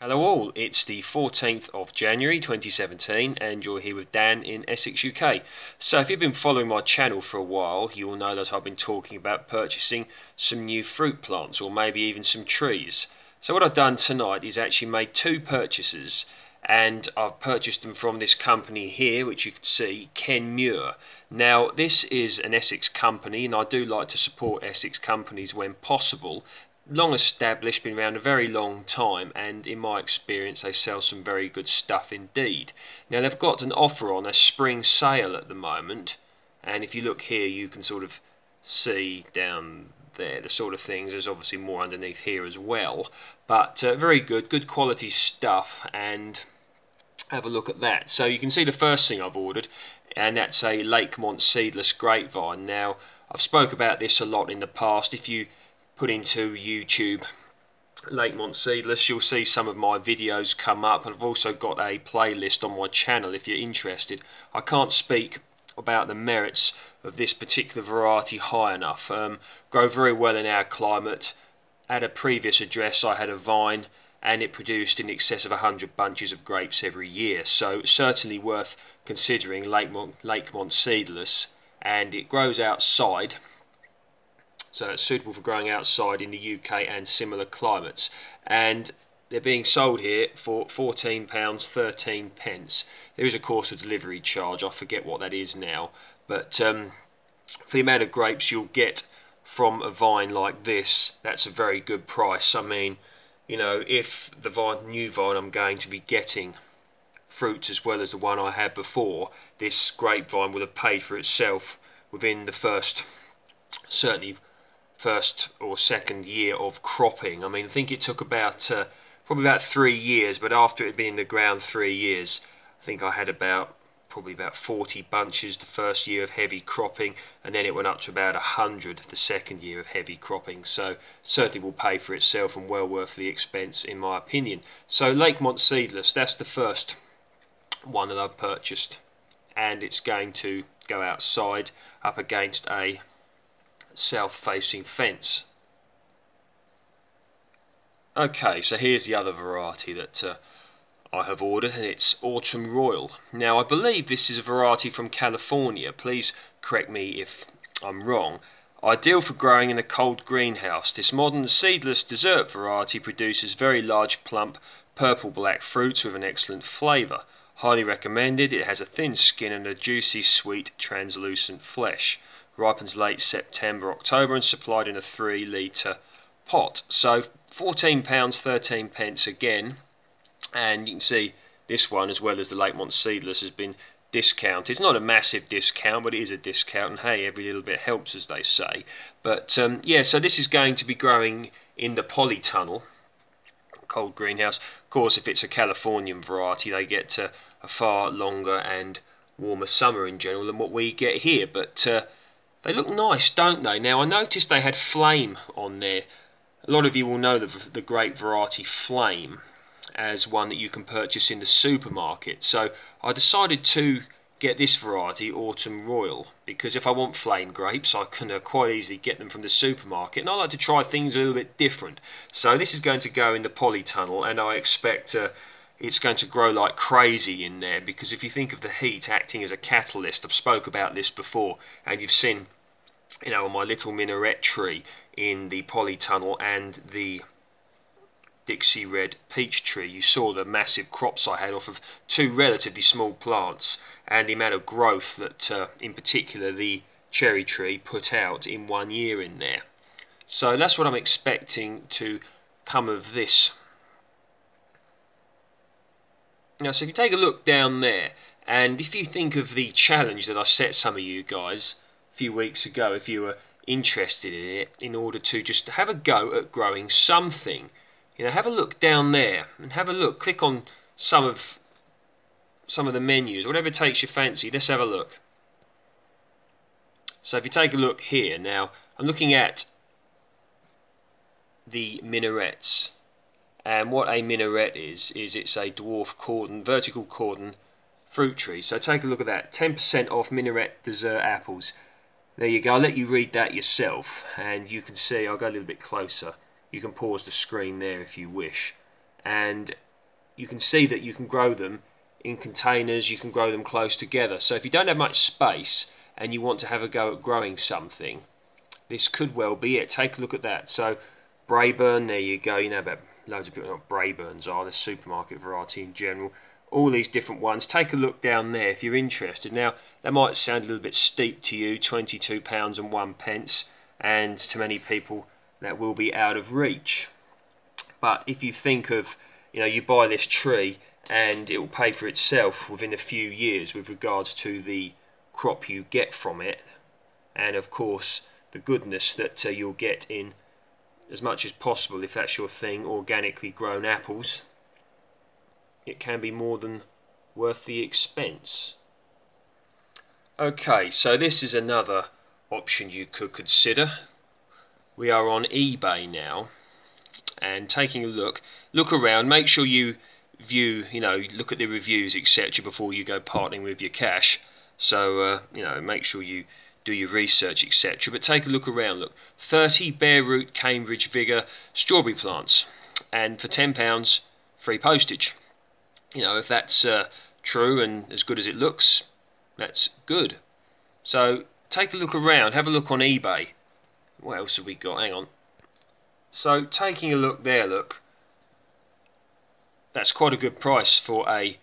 Hello all, it's the 14th of January 2017 and you're here with Dan in Essex, UK. So if you've been following my channel for a while, you will know that I've been talking about purchasing some new fruit plants or maybe even some trees. So what I've done tonight is actually made two purchases, and I've purchased them from this company here, which you can see, Ken Muir. Now this is an Essex company and I do like to support Essex companies when possible. Long established, been around a very long time, and in my experience they sell some very good stuff indeed. Now they've got an offer on a spring sale at the moment, and if you look here you can sort of see down there the sort of things. There's obviously more underneath here as well, but very good quality stuff. And have a look at that. So you can see the first thing I've ordered, and that's a Lakemont Seedless grapevine. Now I've spoke about this a lot in the past. If you put into YouTube Lakemont Seedless, you'll see some of my videos come up, and I've also got a playlist on my channel if you're interested. I can't speak about the merits of this particular variety high enough. Grow very well in our climate. At a previous address I had a vine and it produced in excess of 100 bunches of grapes every year, so certainly worth considering Lakemont Seedless. And it grows outside, so it's suitable for growing outside in the UK and similar climates. And they're being sold here for £14.13. There is of course a delivery charge, I forget what that is now, but for the amount of grapes you'll get from a vine like this, that's a very good price. I mean, you know, if the new vine I'm going to be getting fruits as well as the one I had before, this grapevine would have paid for itself within the certainly first or second year of cropping. I mean, I think it took about probably about 3 years, but after it had been in the ground 3 years, I think I had probably about 40 bunches the first year of heavy cropping, and then it went up to about 100 the second year of heavy cropping. So certainly will pay for itself and well worth the expense in my opinion. So Lakemont Seedless, that's the first one that I've purchased, and it's going to go outside up against a south-facing fence. Okay, so here's the other variety that I have ordered, and it's Autumn Royal. Now I believe this is a variety from California. Please correct me if I'm wrong. Ideal for growing in a cold greenhouse, this modern seedless dessert variety produces very large plump purple-black fruits with an excellent flavour. Highly recommended. It has a thin skin and a juicy, sweet, translucent flesh. Ripens late September, October, and supplied in a 3-litre pot. So £14.13 again, and you can see this one, as well as the Lakemont Seedless, has been discounted. It's not a massive discount, but it is a discount, and hey, every little bit helps, as they say. But yeah, so this is going to be growing in the polytunnel, cold greenhouse. Of course, if it's a Californian variety, they get a far longer and warmer summer in general than what we get here, but they look nice, don't they? Now I noticed they had Flame on there. A lot of you will know the grape variety Flame as one that you can purchase in the supermarket. So I decided to get this variety, Autumn Royal, because if I want Flame grapes I can quite easily get them from the supermarket, and I like to try things a little bit different. So this is going to go in the polytunnel, and I expect it's going to grow like crazy in there, because if you think of the heat acting as a catalyst, I've spoke about this before, and you've seen, you know, on my little Minarette tree in the polytunnel and the Dixie Red peach tree, you saw the massive crops I had off of two relatively small plants, and the amount of growth that in particular the cherry tree put out in 1 year in there. So that's what I'm expecting to come of this. Now, so if you take a look down there, and if you think of the challenge that I set some of you guys a few weeks ago, if you were interested in it, in order to just have a go at growing something, you know, have a look down there and have a look. Click on some of the menus, whatever takes your fancy. Let's have a look. So if you take a look here now, I'm looking at the minarettes. And what a minaret is it's a dwarf cordon, vertical cordon fruit tree. So take a look at that. 10% off Minarette dessert apples. There you go. I'll let you read that yourself, and you can see, I'll go a little bit closer. You can pause the screen there if you wish. And you can see that you can grow them in containers, you can grow them close together. So if you don't have much space and you want to have a go at growing something, this could well be it. Take a look at that. So Braeburn, there you go. You know about loads of people know what Braeburns are, the supermarket variety in general. All these different ones. Take a look down there if you're interested. Now, that might sound a little bit steep to you, £22.01, and to many people that will be out of reach. But if you think of, you buy this tree and it will pay for itself within a few years with regards to the crop you get from it, and of course the goodness that you'll get in, as much as possible, if that's your thing, organically grown apples, it can be more than worth the expense. Okay, so this is another option you could consider. We are on eBay now, and taking a look around, make sure you view, look at the reviews, etc., before you go parting with your cash. So, make sure you do your research, etc. But take a look around. Look, 30 bare root Cambridge Vigour strawberry plants, and for £10, free postage. If that's true and as good as it looks, that's good. So take a look around, have a look on eBay. What else have we got? Hang on. So taking a look there, look, that's quite a good price for a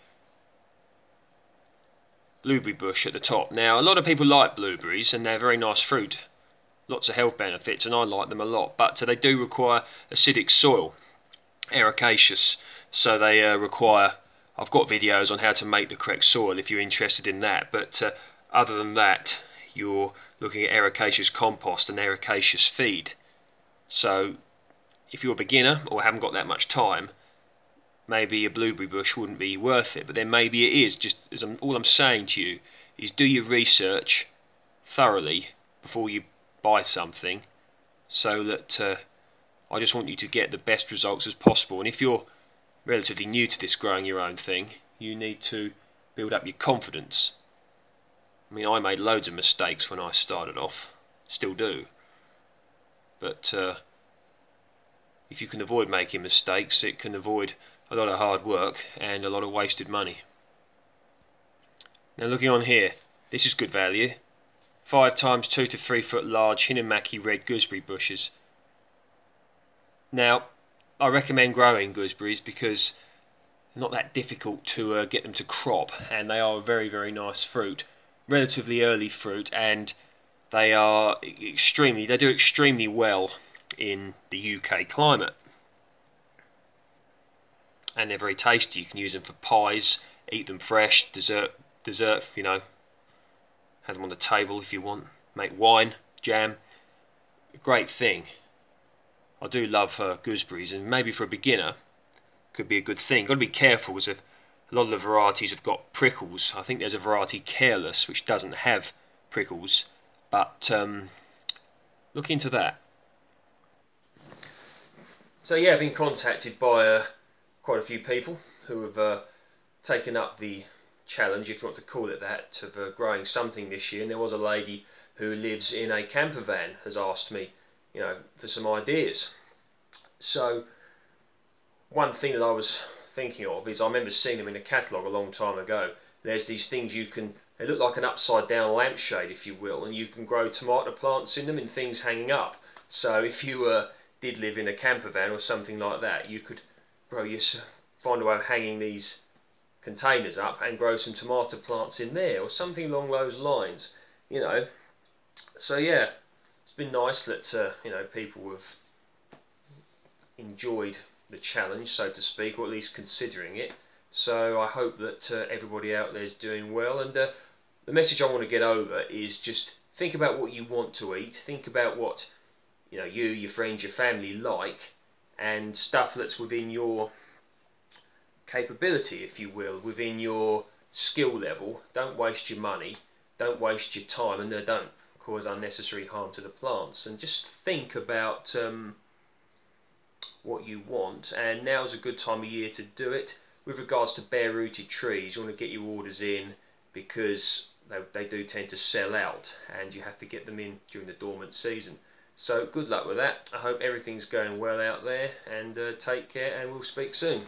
blueberry bush at the top. Now, a lot of people like blueberries and they're very nice fruit, lots of health benefits, and I like them a lot, but they do require acidic soil, ericaceous, so they require, I've got videos on how to make the correct soil if you're interested in that, but other than that, you're looking at ericaceous compost and ericaceous feed. So if you're a beginner or haven't got that much time, maybe a blueberry bush wouldn't be worth it, but then maybe it is. Just as all I'm saying to you is do your research thoroughly before you buy something, so that I just want you to get the best results as possible. And if you're relatively new to this growing your own thing, you need to build up your confidence. I mean, I made loads of mistakes when I started off, still do, but if you can avoid making mistakes, it can avoid a lot of hard work and a lot of wasted money. Now looking on here, this is good value. 5 times 2 to 3 foot large Hinnomaki red gooseberry bushes. Now I recommend growing gooseberries because they're not that difficult to get them to crop, and they are a very, very nice fruit, relatively early fruit, and they do extremely well in the UK climate. And they're very tasty. You can use them for pies, eat them fresh, dessert, have them on the table if you want, make wine, jam, a great thing. I do love gooseberries, and maybe for a beginner could be a good thing. Got to be careful because a lot of the varieties have got prickles. I think there's a variety Careless which doesn't have prickles, but look into that. So yeah, I've been contacted by quite a few people who have taken up the challenge, if you want to call it that, of growing something this year. And there was a lady who lives in a camper van has asked me, for some ideas. So one thing that I was thinking of is, I remember seeing them in a catalogue a long time ago. There's these things they look like an upside down lampshade, if you will, and you can grow tomato plants in them and things hanging up. So if you did live in a camper van or something like that, you could find a way of hanging these containers up and grow some tomato plants in there or something along those lines, So yeah, it's been nice that people have enjoyed the challenge, so to speak, or at least considering it. So I hope that everybody out there is doing well, and the message I want to get over is just think about what you want to eat, think about what you, your friends, your family like, and stuff that's within your capability, if you will, within your skill level. Don't waste your money, don't waste your time, and don't cause unnecessary harm to the plants. And just think about what you want, and now's a good time of year to do it. With regards to bare rooted trees, you want to get your orders in because they do tend to sell out, and you have to get them in during the dormant season. So good luck with that. I hope everything's going well out there, and take care, and we'll speak soon.